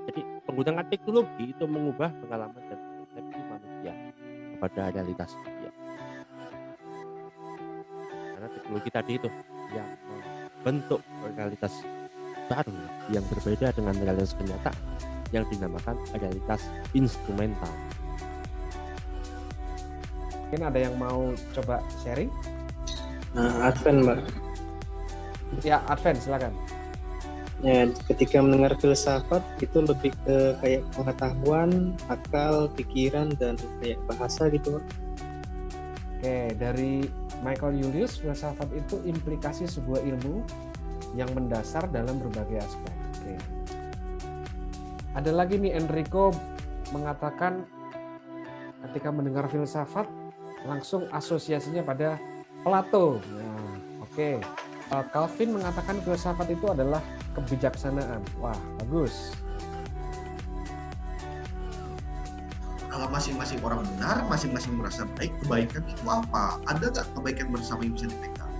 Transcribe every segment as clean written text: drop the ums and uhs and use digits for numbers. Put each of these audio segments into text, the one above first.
Jadi penggunaan teknologi itu mengubah pengalaman dan persepsi manusia kepada realitas dunia. Karena teknologi tadi itu yang membentuk realitas baru yang berbeda dengan realitas kenyataan yang dinamakan realitas instrumental. Mungkin ada yang mau coba sharing? Advent, Mbak. Ya, Advent, silakan. Ya, ketika mendengar filsafat itu lebih ke kayak pengetahuan, akal, pikiran, dan kayak bahasa gitu, Mbak. Oke, dari Michael Julius, filsafat itu implikasi sebuah ilmu yang mendasar dalam berbagai aspek. Oke. Ada lagi nih, Enrico mengatakan ketika mendengar filsafat langsung asosiasinya pada Plato. Nah, oke. Calvin mengatakan filsafat itu adalah kebijaksanaan. Wah, bagus. Kalau masing-masing orang benar, masing-masing merasa baik, kebaikan itu apa? Ada nggak kebaikan bersama yang bisa dipegang?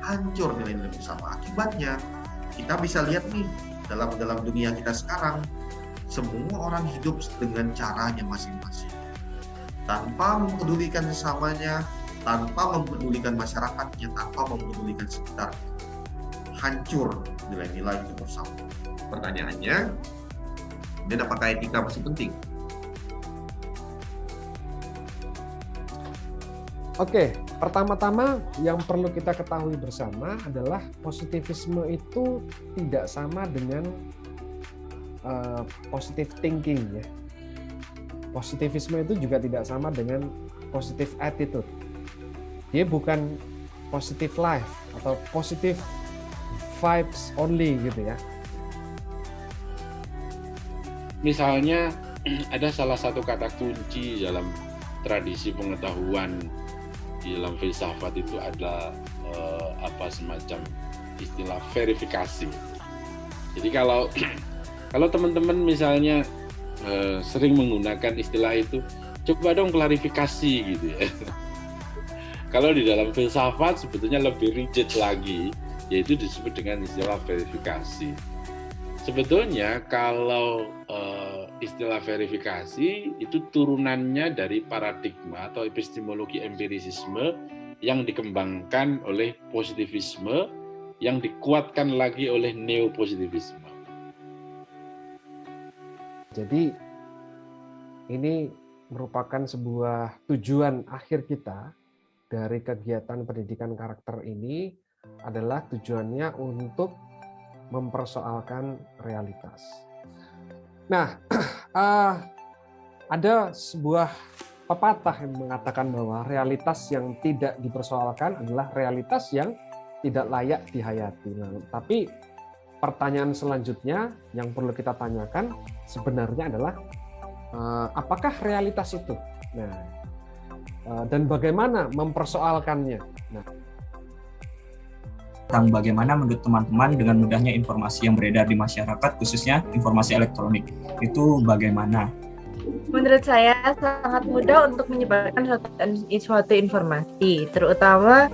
Hancur nilai-nilai bersama. Akibatnya, kita bisa lihat nih, dalam dunia kita sekarang, semua orang hidup dengan caranya masing-masing. Tanpa mempedulikan sesamanya, tanpa mempedulikan masyarakatnya, tanpa mempedulikan sekitar. Hancur nilai-nilai itu bersama. Pertanyaannya, dan apakah etika masih penting? Oke, pertama-tama yang perlu kita ketahui bersama adalah positivisme itu tidak sama dengan positive thinking ya. Positivisme itu juga tidak sama dengan positive attitude. Dia bukan positive life atau positive vibes only gitu ya. Misalnya ada salah satu kata kunci dalam tradisi pengetahuan di dalam filsafat itu ada semacam istilah verifikasi. Jadi kalau teman-teman misalnya sering menggunakan istilah itu, coba dong klarifikasi gitu ya. Kalau di dalam filsafat sebetulnya lebih rigid lagi, yaitu disebut dengan istilah verifikasi. Sebetulnya kalau istilah verifikasi itu turunannya dari paradigma atau epistemologi empirisisme yang dikembangkan oleh positivisme yang dikuatkan lagi oleh neopositivisme. Jadi ini merupakan sebuah tujuan akhir kita dari kegiatan pendidikan karakter ini adalah tujuannya untuk mempersoalkan realitas. Nah, ada sebuah pepatah yang mengatakan bahwa realitas yang tidak dipersoalkan adalah realitas yang tidak layak dihayati. Nah, tapi pertanyaan selanjutnya yang perlu kita tanyakan sebenarnya adalah apakah realitas itu? Nah, dan bagaimana mempersoalkannya? Nah, tentang bagaimana menurut teman-teman dengan mudahnya informasi yang beredar di masyarakat, khususnya informasi elektronik, itu bagaimana? Menurut saya sangat mudah untuk menyebarkan suatu informasi, terutama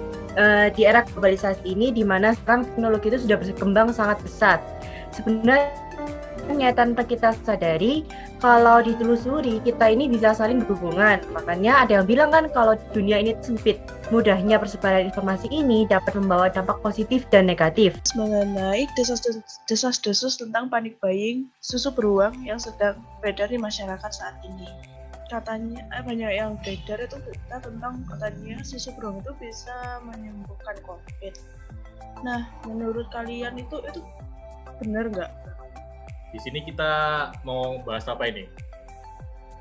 di era globalisasi ini, di mana sekarang teknologi itu sudah berkembang sangat pesat. Sebenarnya tanpa kita sadari, kalau ditelusuri, kita ini bisa saling berhubungan. Makanya ada yang bilang kan kalau dunia ini sempit, mudahnya persebaran informasi ini dapat membawa dampak positif dan negatif. Mengenai desas-desus tentang panic buying susu beruang yang sedang beredar di masyarakat saat ini. Katanya banyak yang beredar itu berita tentang katanya susu beruang itu bisa menyembuhkan COVID. Nah, menurut kalian itu benar nggak? Di sini kita mau bahas apa ini?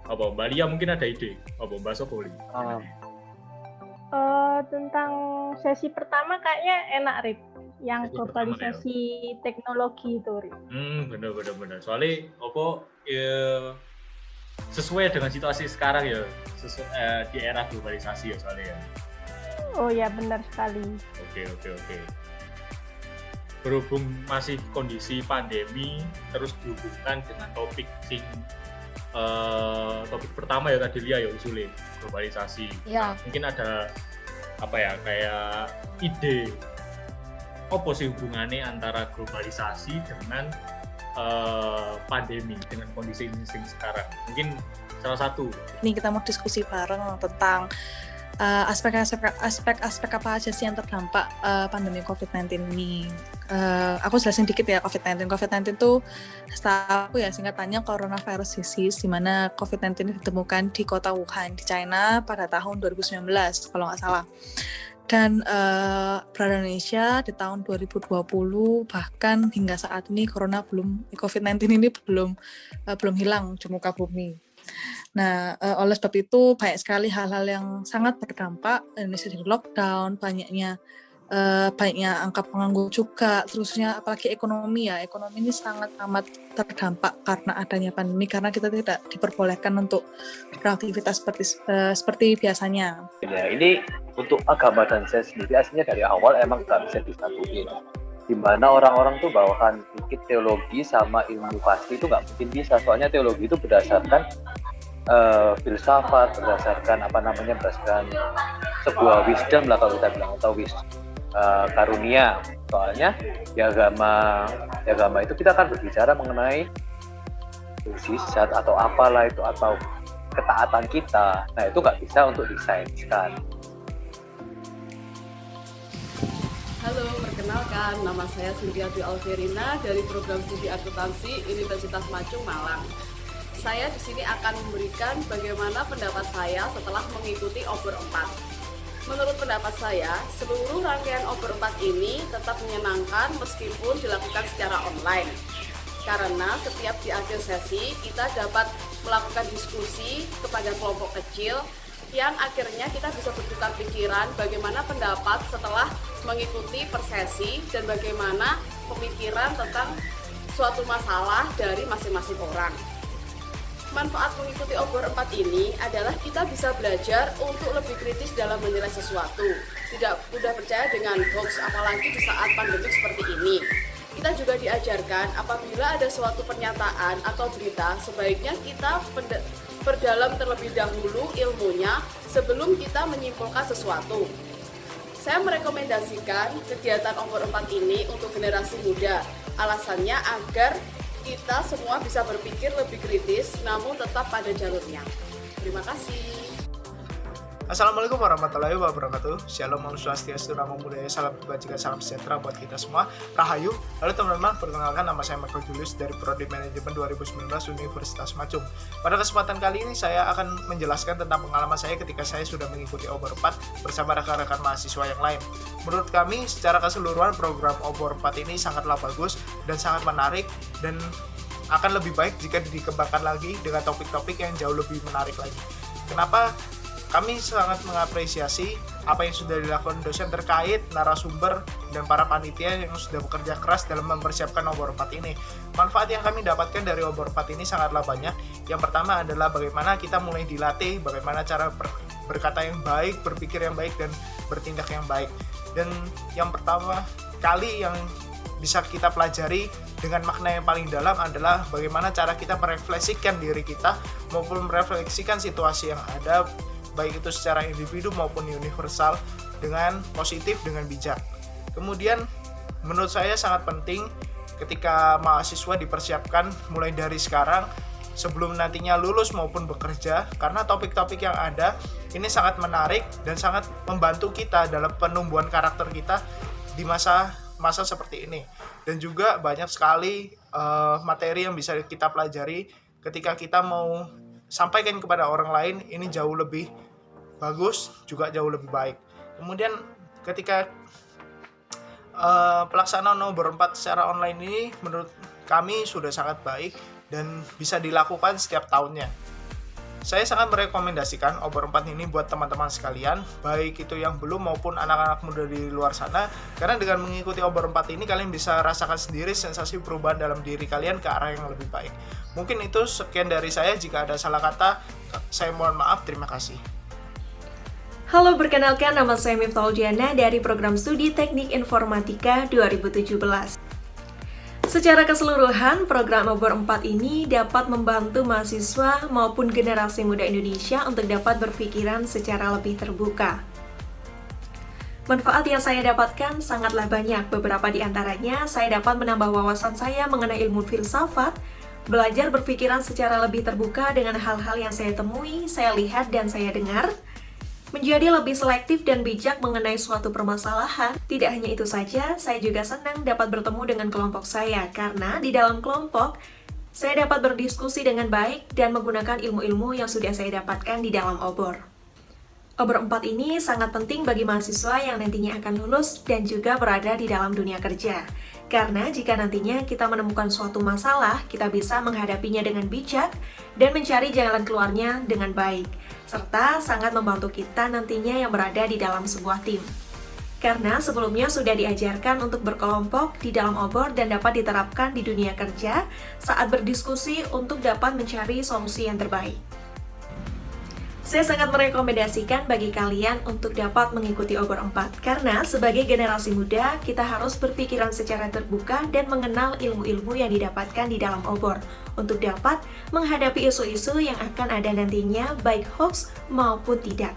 Apa Mbak Lia mungkin ada ide? Apa bahas apa ini? Tentang sesi pertama kayaknya enak, Rip. Yang Sesi globalisasi teknologi itu, Rip. Bener. Soalnya apa sesuai dengan situasi sekarang ya, di era globalisasi ya soalnya ya. Oh ya, benar sekali. Oke. Berhubung masih kondisi pandemi, terus dihubungkan dengan topik pertama ya tadi Lia ya usulin globalisasi. Ya. Mungkin ada kayak ide apa sih hubungannya antara globalisasi dengan pandemi dengan kondisi ini sekarang? Mungkin salah satu. Ini kita mau diskusi bareng tentang aspek-aspek apa aja sih yang terdampak pandemi COVID-19 ini. Aku jelasin dikit ya COVID-19. COVID-19 itu setahu aku ya singkatannya coronavirus disease, di mana COVID-19 ditemukan di kota Wuhan di China pada tahun 2019 kalau nggak salah. Dan berada di Indonesia di tahun 2020, bahkan hingga saat ini COVID-19 ini belum hilang di muka bumi. Nah, oleh sebab itu banyak sekali hal-hal yang sangat berdampak. Indonesia di lockdown, banyaknya angka pengangguran juga, terusnya apalagi ekonomi ini sangat amat terdampak karena adanya pandemi, karena kita tidak diperbolehkan untuk beraktivitas seperti biasanya. Ya, ini untuk agama dan saya sendiri aslinya dari awal emang nggak bisa disatuin, di mana orang-orang tuh bawakan dikit teologi sama ilmu pasti itu nggak mungkin bisa, soalnya teologi itu berdasarkan filsafat, berdasarkan berdasarkan sebuah wisdom lah kalau kita bilang, atau karunia. Soalnya di agama itu kita akan berbicara mengenai mukjizat atau apalah itu, atau ketaatan kita. Nah itu nggak bisa untuk disainskan. Halo, perkenalkan, nama saya Cynthia Dwi Alverina dari program studi akuntansi Universitas Macung, Malang. Saya di sini akan memberikan bagaimana pendapat saya setelah mengikuti Obor 4. Menurut pendapat saya, seluruh rangkaian Obor 4 ini tetap menyenangkan meskipun dilakukan secara online. Karena setiap di akhir sesi, kita dapat melakukan diskusi kepada kelompok kecil yang akhirnya kita bisa bertukar pikiran bagaimana pendapat setelah mengikuti per sesi dan bagaimana pemikiran tentang suatu masalah dari masing-masing orang. Manfaat mengikuti Obor 4 ini adalah kita bisa belajar untuk lebih kritis dalam menilai sesuatu. Tidak mudah percaya dengan hoax, apalagi di saat pandemi seperti ini. Kita juga diajarkan apabila ada suatu pernyataan atau berita, sebaiknya kita perdalam terlebih dahulu ilmunya sebelum kita menyimpulkan sesuatu. Saya merekomendasikan kegiatan Obor 4 ini untuk generasi muda. Alasannya agar kita semua bisa berpikir lebih kritis, namun tetap pada jalurnya. Terima kasih. Assalamualaikum warahmatullahi wabarakatuh. Shalom, Om Swastiastu, Namo Buddhaya, salam kebajikan, salam sejahtera buat kita semua. Rahayu. Lalu teman-teman, perkenalkan nama saya Michael Julius dari Prodi Manajemen 2019 Universitas Macung. Pada kesempatan kali ini saya akan menjelaskan tentang pengalaman saya ketika saya sudah mengikuti Obor 4 bersama rekan-rekan mahasiswa yang lain. Menurut kami, secara keseluruhan program Obor 4 ini sangatlah bagus dan sangat menarik, dan akan lebih baik jika dikembangkan lagi dengan topik-topik yang jauh lebih menarik lagi. Kenapa? Kami sangat mengapresiasi apa yang sudah dilakukan dosen terkait, narasumber, dan para panitia yang sudah bekerja keras dalam mempersiapkan Obor 4 ini. Manfaat yang kami dapatkan dari Obor 4 ini sangatlah banyak. Yang pertama adalah bagaimana kita mulai dilatih, bagaimana cara berkata yang baik, berpikir yang baik, dan bertindak yang baik. Dan yang pertama kali yang bisa kita pelajari dengan makna yang paling dalam adalah bagaimana cara kita merefleksikan diri kita maupun merefleksikan situasi yang ada, baik itu secara individu maupun universal, dengan positif, dengan bijak. Kemudian menurut saya sangat penting ketika mahasiswa dipersiapkan mulai dari sekarang sebelum nantinya lulus maupun bekerja, karena topik-topik yang ada ini sangat menarik dan sangat membantu kita dalam penumbuhan karakter kita di masa seperti ini. Dan juga banyak sekali materi yang bisa kita pelajari ketika kita mau sampaikan kepada orang lain, ini jauh lebih bagus, juga jauh lebih baik. Kemudian ketika pelaksanaan Obor 4 secara online ini menurut kami sudah sangat baik dan bisa dilakukan setiap tahunnya. Saya sangat merekomendasikan Obor 4 ini buat teman-teman sekalian, baik itu yang belum maupun anak-anak muda di luar sana, karena dengan mengikuti Obor 4 ini kalian bisa rasakan sendiri sensasi perubahan dalam diri kalian ke arah yang lebih baik. Mungkin itu sekian dari saya, jika ada salah kata saya mohon maaf, terima kasih. Halo, perkenalkan nama saya Miftahul Diana dari Program Studi Teknik Informatika 2017. Secara keseluruhan, program Obor 4 ini dapat membantu mahasiswa maupun generasi muda Indonesia untuk dapat berpikiran secara lebih terbuka. Manfaat yang saya dapatkan sangatlah banyak. Beberapa di antaranya, saya dapat menambah wawasan saya mengenai ilmu filsafat, belajar berpikiran secara lebih terbuka dengan hal-hal yang saya temui, saya lihat, dan saya dengar, menjadi lebih selektif dan bijak mengenai suatu permasalahan. Tidak hanya itu saja, saya juga senang dapat bertemu dengan kelompok saya, karena di dalam kelompok, saya dapat berdiskusi dengan baik dan menggunakan ilmu-ilmu yang sudah saya dapatkan di dalam obor. Obor 4 ini sangat penting bagi mahasiswa yang nantinya akan lulus dan juga berada di dalam dunia kerja. Karena jika nantinya kita menemukan suatu masalah, kita bisa menghadapinya dengan bijak dan mencari jalan keluarnya dengan baik, serta sangat membantu kita nantinya yang berada di dalam sebuah tim. Karena sebelumnya sudah diajarkan untuk berkelompok di dalam obor dan dapat diterapkan di dunia kerja saat berdiskusi untuk dapat mencari solusi yang terbaik. Saya sangat merekomendasikan bagi kalian untuk dapat mengikuti obor 4 karena sebagai generasi muda kita harus berpikiran secara terbuka dan mengenal ilmu-ilmu yang didapatkan di dalam obor untuk dapat menghadapi isu-isu yang akan ada nantinya baik hoax maupun tidak.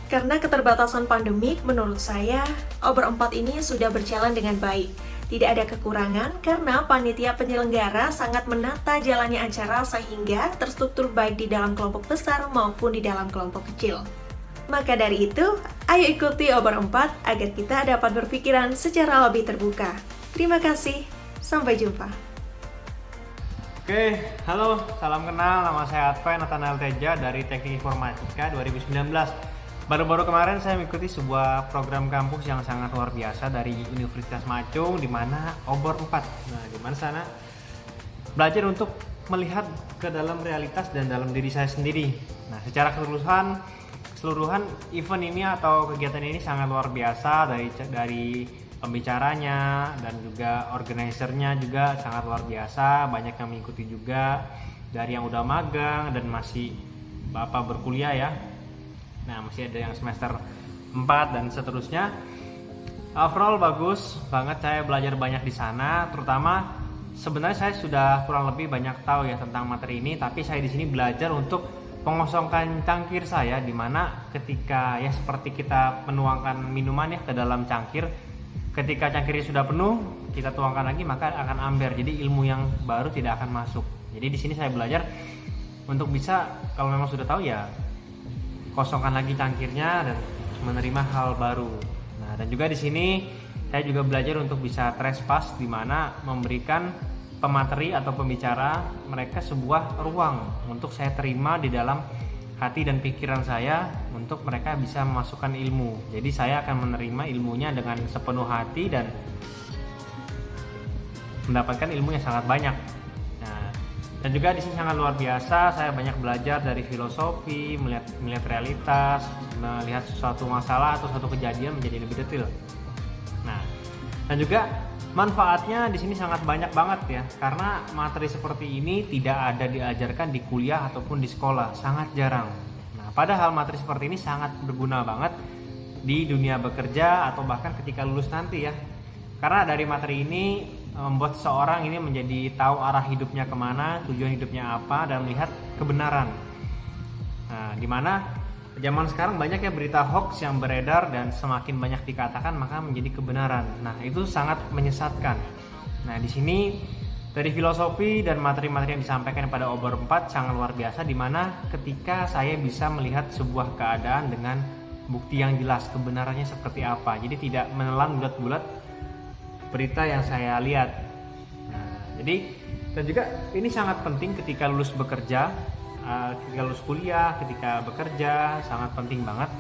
Karena keterbatasan pandemik, menurut saya obor 4 ini sudah berjalan dengan baik. Tidak ada kekurangan karena panitia penyelenggara sangat menata jalannya acara sehingga terstruktur baik di dalam kelompok besar maupun di dalam kelompok kecil. Maka dari itu, ayo ikuti obor 4 agar kita dapat berpikiran secara lebih terbuka. Terima kasih, sampai jumpa. Oke, halo, salam kenal, nama saya Advan Nathanael Teja dari Teknik Informatika 2019. Baru-baru kemarin saya mengikuti sebuah program kampus yang sangat luar biasa dari Universitas Macung di mana obor 4. Nah, di mana sana belajar untuk melihat ke dalam realitas dan dalam diri saya sendiri. Nah, secara keseluruhan event ini atau kegiatan ini sangat luar biasa dari pembicaranya dan juga organisernya juga sangat luar biasa, banyak yang mengikuti juga dari yang udah magang dan masih Bapak berkuliah ya. Nah, masih ada yang semester 4 dan seterusnya. Overall bagus banget, saya belajar banyak di sana. Terutama sebenarnya saya sudah kurang lebih banyak tahu ya tentang materi ini, tapi saya di sini belajar untuk mengosongkan cangkir saya, di mana ketika ya seperti kita menuangkan minuman ya ke dalam cangkir, ketika cangkirnya sudah penuh, kita tuangkan lagi maka akan amber. Jadi ilmu yang baru tidak akan masuk. Jadi di sini saya belajar untuk bisa kalau memang sudah tahu ya kosongkan lagi cangkirnya dan menerima hal baru. Nah, dan juga di sini saya juga belajar untuk bisa trespass, di mana memberikan pemateri atau pembicara mereka sebuah ruang untuk saya terima di dalam hati dan pikiran saya untuk mereka bisa memasukkan ilmu. Jadi saya akan menerima ilmunya dengan sepenuh hati dan mendapatkan ilmu yang sangat banyak. Dan juga di sini sangat luar biasa, saya banyak belajar dari filosofi, melihat realitas, melihat suatu masalah atau suatu kejadian menjadi lebih detail. Nah, dan juga manfaatnya di sini sangat banyak banget ya, karena materi seperti ini tidak ada diajarkan di kuliah ataupun di sekolah, sangat jarang. Nah, padahal materi seperti ini sangat berguna banget di dunia bekerja atau bahkan ketika lulus nanti ya. Karena dari materi ini membuat seseorang ini menjadi tahu arah hidupnya kemana, tujuan hidupnya apa, dan melihat kebenaran. Nah, dimana zaman sekarang banyak ya berita hoax yang beredar dan semakin banyak dikatakan maka menjadi kebenaran. Nah, itu sangat menyesatkan. Nah, di sini dari filosofi dan materi-materi yang disampaikan pada obor 4 sangat luar biasa, dimana ketika saya bisa melihat sebuah keadaan dengan bukti yang jelas kebenarannya seperti apa. Jadi tidak menelan bulat-bulat berita yang saya lihat. Nah, jadi dan juga ini sangat penting ketika lulus bekerja, ketika lulus kuliah, ketika bekerja sangat penting banget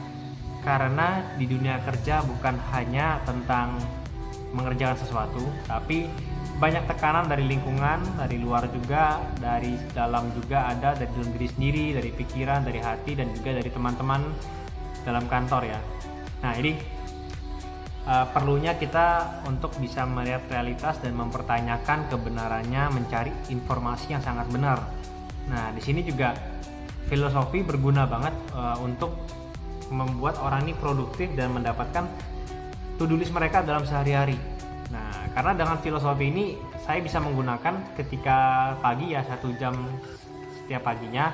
karena di dunia kerja bukan hanya tentang mengerjakan sesuatu, tapi banyak tekanan dari lingkungan, dari luar juga, dari dalam juga ada, dari dalam diri sendiri, dari pikiran, dari hati, dan juga dari teman-teman dalam kantor ya. Nah, jadi perlunya kita untuk bisa melihat realitas dan mempertanyakan kebenarannya, mencari informasi yang sangat benar. Nah, di sini juga filosofi berguna banget untuk membuat orang ini produktif dan mendapatkan to-do list mereka dalam sehari-hari. Nah, karena dengan filosofi ini saya bisa menggunakan ketika pagi ya 1 jam setiap paginya,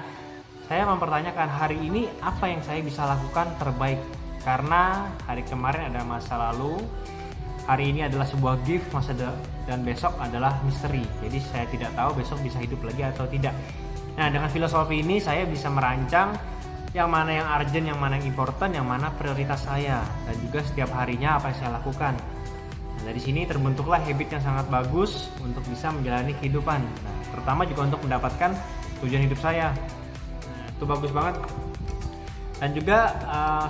saya mempertanyakan hari ini apa yang saya bisa lakukan terbaik Karena hari kemarin ada masa lalu, hari ini adalah sebuah gift, dan besok adalah misteri. Jadi saya tidak tahu besok bisa hidup lagi atau tidak. Nah, dengan filosofi ini saya bisa merancang yang mana yang urgent, yang mana yang important, yang mana prioritas saya, dan juga setiap harinya apa yang saya lakukan. Nah, dari sini terbentuklah habit yang sangat bagus untuk bisa menjalani kehidupan. Nah, terutama juga untuk mendapatkan tujuan hidup saya. Nah, itu bagus banget. Dan juga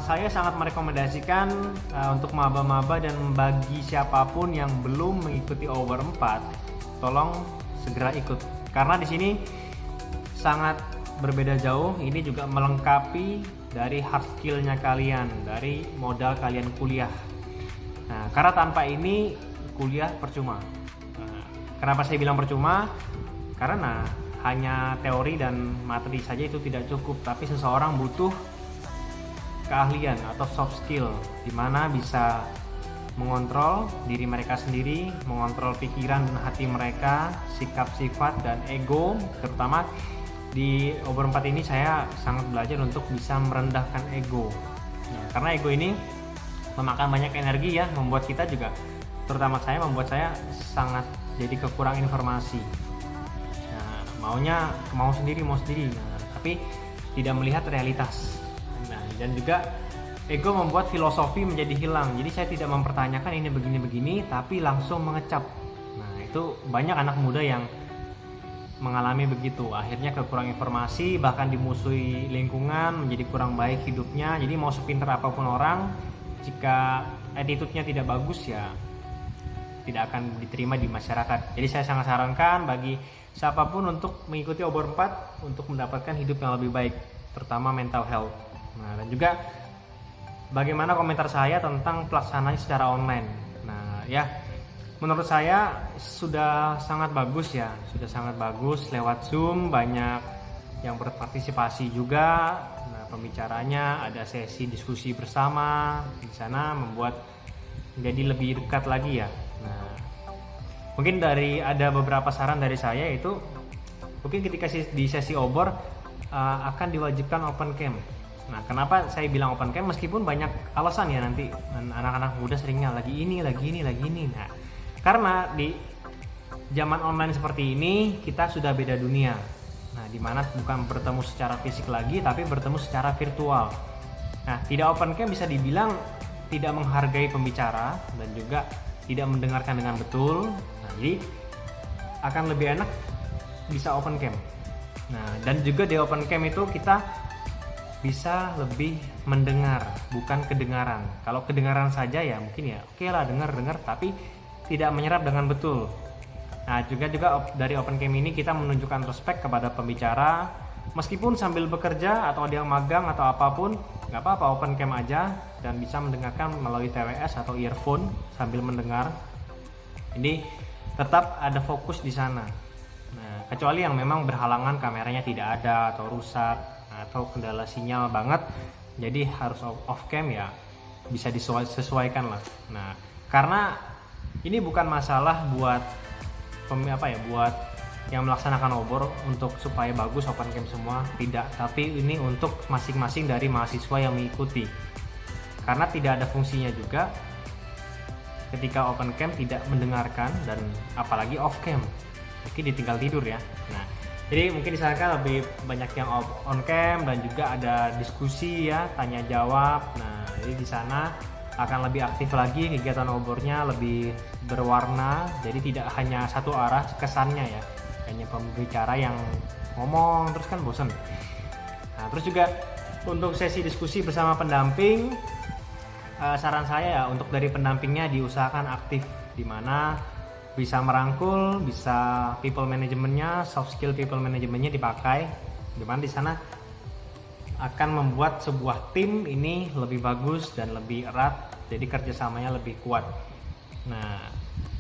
saya sangat merekomendasikan untuk maba-maba dan bagi siapapun yang belum mengikuti Over 4, tolong segera ikut. Karena di sini sangat berbeda jauh, ini juga melengkapi dari hard skill-nya kalian, dari modal kalian kuliah. Nah, karena tanpa ini kuliah percuma. Nah, kenapa saya bilang percuma? Karena hanya teori dan materi saja itu tidak cukup, tapi seseorang butuh keahlian atau soft skill di mana bisa mengontrol diri mereka sendiri, mengontrol pikiran dan hati mereka, sikap, sifat, dan ego. Terutama di Over 4 ini saya sangat belajar untuk bisa merendahkan ego. Nah, karena ego ini memakan banyak energi ya, membuat kita juga, terutama saya, membuat saya sangat jadi kekurang informasi. Nah, mau sendiri, nah, tapi tidak melihat realitas. Nah, dan juga ego membuat filosofi menjadi hilang. Jadi saya tidak mempertanyakan ini begini-begini, tapi langsung mengecap. Nah, itu banyak anak muda yang mengalami begitu. Akhirnya kekurang informasi, bahkan dimusuhi lingkungan, menjadi kurang baik hidupnya. Jadi mau sepinter apapun orang, jika attitude-nya tidak bagus ya tidak akan diterima di masyarakat. Jadi saya sangat sarankan bagi siapapun untuk mengikuti Over 4 untuk mendapatkan hidup yang lebih baik, terutama mental health. Nah, dan juga bagaimana komentar saya tentang pelaksanaan secara online. Nah, ya menurut saya sudah sangat bagus ya, sudah sangat bagus lewat Zoom, banyak yang berpartisipasi juga. Nah, pembicaranya ada sesi diskusi bersama di sana, membuat menjadi lebih dekat lagi ya. Nah, mungkin ada beberapa saran dari saya, itu mungkin ketika di sesi obor akan diwajibkan open cam. Nah, kenapa saya bilang open cam? Meskipun banyak alasan ya, nanti anak-anak muda seringnya lagi ini. Nah, karena di zaman online seperti ini kita sudah beda dunia. Nah, dimana bukan bertemu secara fisik lagi, tapi bertemu secara virtual. Nah, tidak open cam bisa dibilang tidak menghargai pembicara dan juga tidak mendengarkan dengan betul. Nah, jadi akan lebih enak bisa open cam. Nah, dan juga di open cam itu kita bisa lebih mendengar, bukan kedengaran. Kalau kedengaran saja ya mungkin ya oke lah, dengar, tapi tidak menyerap dengan betul. Nah, juga dari open cam ini kita menunjukkan respect kepada pembicara, meskipun sambil bekerja atau dia magang atau apapun, nggak apa-apa, open cam aja dan bisa mendengarkan melalui TWS atau earphone sambil mendengar. Ini tetap ada fokus di sana. Nah, kecuali yang memang berhalangan, kameranya tidak ada atau rusak atau kendala sinyal banget, jadi harus off cam ya, bisa disesuaikan lah. Nah, karena ini bukan masalah buat buat yang melaksanakan obor untuk supaya bagus open cam semua, tidak, tapi ini untuk masing-masing dari mahasiswa yang mengikuti, karena tidak ada fungsinya juga ketika open cam tidak mendengarkan dan apalagi off cam, mungkin ditinggal tidur ya. Nah, jadi mungkin disarankan lebih banyak yang on cam dan juga ada diskusi ya, tanya jawab. Nah, jadi di sana akan lebih aktif lagi, kegiatan obornya lebih berwarna. Jadi tidak hanya satu arah kesannya ya, hanya pembicara yang ngomong terus kan bosan. Nah, terus juga untuk sesi diskusi bersama pendamping, saran saya ya untuk dari pendampingnya diusahakan aktif, di mana bisa merangkul, bisa people manajemennya, soft skill people manajemennya dipakai, dimana di sana akan membuat sebuah tim ini lebih bagus dan lebih erat, jadi kerjasamanya lebih kuat. Nah,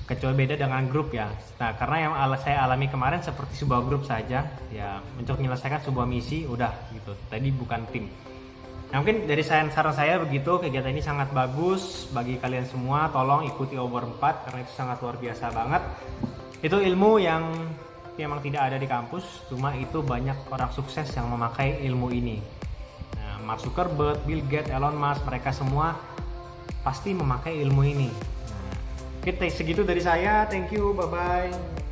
kecuali beda dengan grup ya. Nah, karena yang saya alami kemarin seperti sebuah grup saja ya, untuk menyelesaikan sebuah misi udah gitu, tadi bukan tim. Nah, mungkin dari saran saya begitu, kegiatan ini sangat bagus bagi kalian semua, tolong ikuti Over 4 karena itu sangat luar biasa banget. Itu ilmu yang memang tidak ada di kampus, cuma itu banyak orang sukses yang memakai ilmu ini. Nah, Mark Zuckerberg, Bill Gates, Elon Musk, mereka semua pasti memakai ilmu ini. Nah, oke, segitu dari saya. Thank you, bye-bye.